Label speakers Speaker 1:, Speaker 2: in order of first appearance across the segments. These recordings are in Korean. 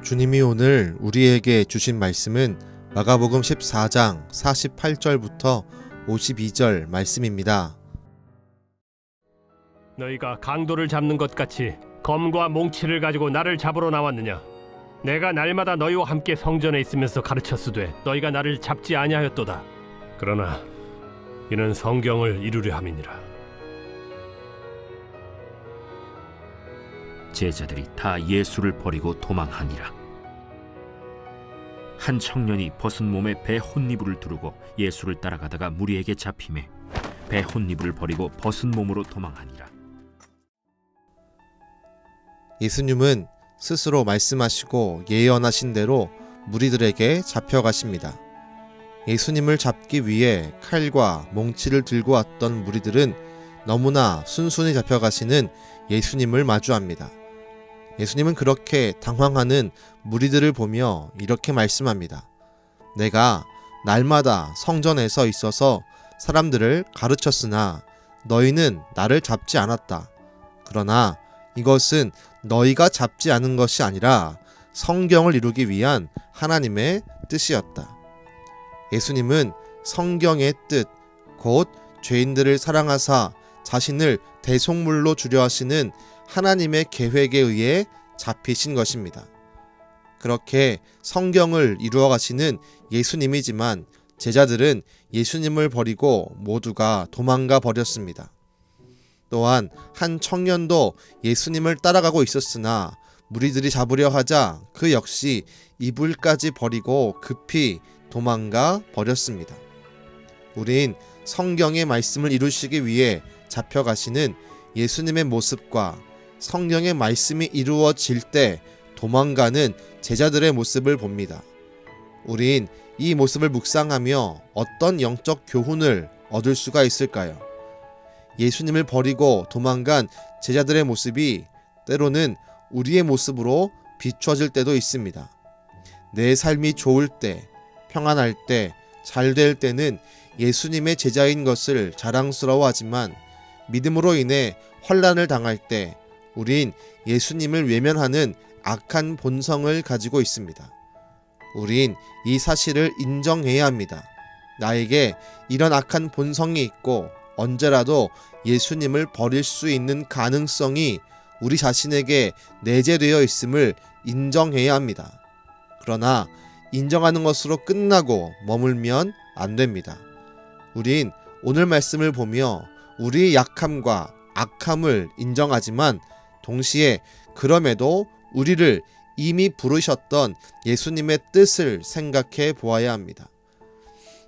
Speaker 1: 주님이 오늘 우리에게 주신 말씀은 마가복음 14장 48절부터 52절 말씀입니다.
Speaker 2: 너희가 강도를 잡는 것 같이 검과 몽치를 가지고 나를 잡으러 나왔느냐? 내가 날마다 너희와 함께 성전에 있으면서 가르쳤으되 너희가 나를 잡지 아니하였도다. 그러나 이는 성경을 이루려 함이니라.
Speaker 3: 제자들이 다 예수를 버리고 도망하니라. 한 청년이 벗은 몸에 배 혼니부를 두르고 예수를 따라가다가 무리에게 잡히매 배 혼니부를 버리고 벗은 몸으로 도망하니라.
Speaker 1: 예수님은 스스로 말씀하시고 예언하신 대로 무리들에게 잡혀가십니다. 예수님을 잡기 위해 칼과 몽치를 들고 왔던 무리들은 너무나 순순히 잡혀가시는 예수님을 마주합니다. 예수님은 그렇게 당황하는 무리들을 보며 이렇게 말씀합니다. 내가 날마다 성전에서 있어서 사람들을 가르쳤으나 너희는 나를 잡지 않았다. 그러나 이것은 너희가 잡지 않은 것이 아니라 성경을 이루기 위한 하나님의 뜻이었다. 예수님은 성경의 뜻, 곧 죄인들을 사랑하사 자신을 대속물로 주려 하시는 하나님의 계획에 의해 잡히신 것입니다. 그렇게 성경을 이루어 가시는 예수님이지만 제자들은 예수님을 버리고 모두가 도망가 버렸습니다. 또한 한 청년도 예수님을 따라가고 있었으나 무리들이 잡으려 하자 그 역시 이불까지 버리고 급히 도망가 버렸습니다. 우린 성경의 말씀을 이루시기 위해 잡혀가시는 예수님의 모습과 성경의 말씀이 이루어질 때 도망가는 제자들의 모습을 봅니다. 우린 이 모습을 묵상하며 어떤 영적 교훈을 얻을 수가 있을까요? 예수님을 버리고 도망간 제자들의 모습이 때로는 우리의 모습으로 비춰질 때도 있습니다. 내 삶이 좋을 때, 평안할 때, 잘 될 때는 예수님의 제자인 것을 자랑스러워하지만 믿음으로 인해 환난을 당할 때 우린 예수님을 외면하는 악한 본성을 가지고 있습니다. 우린 이 사실을 인정해야 합니다. 나에게 이런 악한 본성이 있고 언제라도 예수님을 버릴 수 있는 가능성이 우리 자신에게 내재되어 있음을 인정해야 합니다. 그러나 인정하는 것으로 끝나고 머물면 안 됩니다. 우린 오늘 말씀을 보며 우리의 약함과 악함을 인정하지만 동시에 그럼에도 우리를 이미 부르셨던 예수님의 뜻을 생각해 보아야 합니다.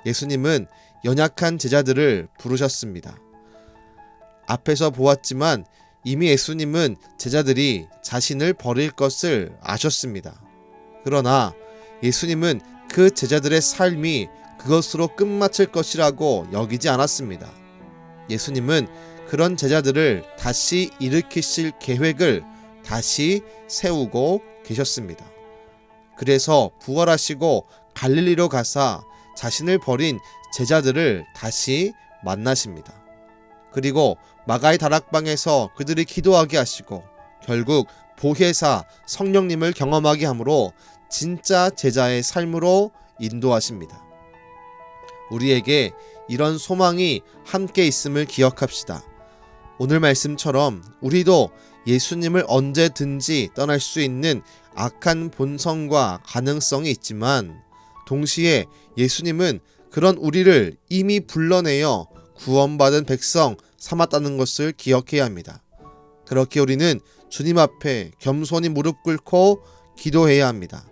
Speaker 1: 예수님은 연약한 제자들을 부르셨습니다. 앞에서 보았지만 이미 예수님은 제자들이 자신을 버릴 것을 아셨습니다. 그러나 예수님은 그 제자들의 삶이 그것으로 끝마칠 것이라고 여기지 않았습니다. 예수님은 그런 제자들을 다시 일으키실 계획을 다시 세우고 계셨습니다. 그래서 부활하시고 갈릴리로 가사 자신을 버린 제자들을 다시 만나십니다. 그리고 마가의 다락방에서 그들이 기도하게 하시고 결국 보혜사 성령님을 경험하게 함으로 진짜 제자의 삶으로 인도하십니다. 우리에게 이런 소망이 함께 있음을 기억합시다. 오늘 말씀처럼 우리도 예수님을 언제든지 떠날 수 있는 악한 본성과 가능성이 있지만 동시에 예수님은 그런 우리를 이미 불러내어 구원받은 백성 삼았다는 것을 기억해야 합니다. 그렇게 우리는 주님 앞에 겸손히 무릎 꿇고 기도해야 합니다.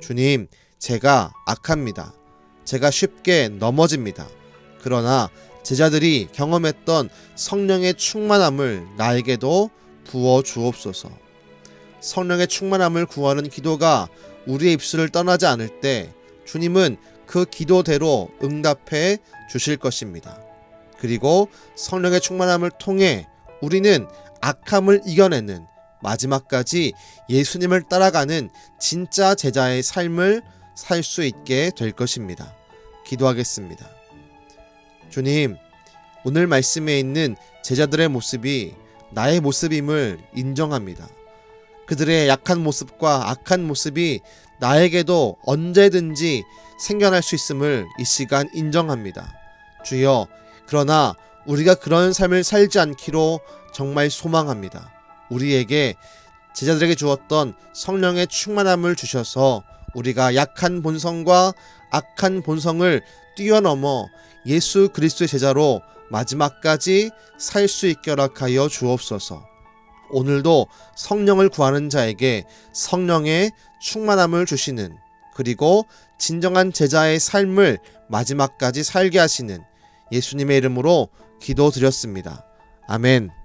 Speaker 1: 주님, 제가 악합니다. 제가 쉽게 넘어집니다. 그러나 제자들이 경험했던 성령의 충만함을 나에게도 부어 주옵소서. 성령의 충만함을 구하는 기도가 우리의 입술을 떠나지 않을 때 주님은 그 기도대로 응답해 주실 것입니다. 그리고 성령의 충만함을 통해 우리는 악함을 이겨내는 마지막까지 예수님을 따라가는 진짜 제자의 삶을 살 수 있게 될 것입니다. 기도하겠습니다. 주님, 오늘 말씀에 있는 제자들의 모습이 나의 모습임을 인정합니다. 그들의 약한 모습과 악한 모습이 나에게도 언제든지 생겨날 수 있음을 이 시간 인정합니다. 주여, 그러나 우리가 그런 삶을 살지 않기로 정말 소망합니다. 우리에게 제자들에게 주었던 성령의 충만함을 주셔서 우리가 약한 본성과 악한 본성을 뛰어넘어 예수 그리스도의 제자로 마지막까지 살 수 있게 허락하여 주옵소서. 오늘도 성령을 구하는 자에게 성령의 충만함을 주시는, 그리고 진정한 제자의 삶을 마지막까지 살게 하시는 예수님의 이름으로 기도드렸습니다. 아멘.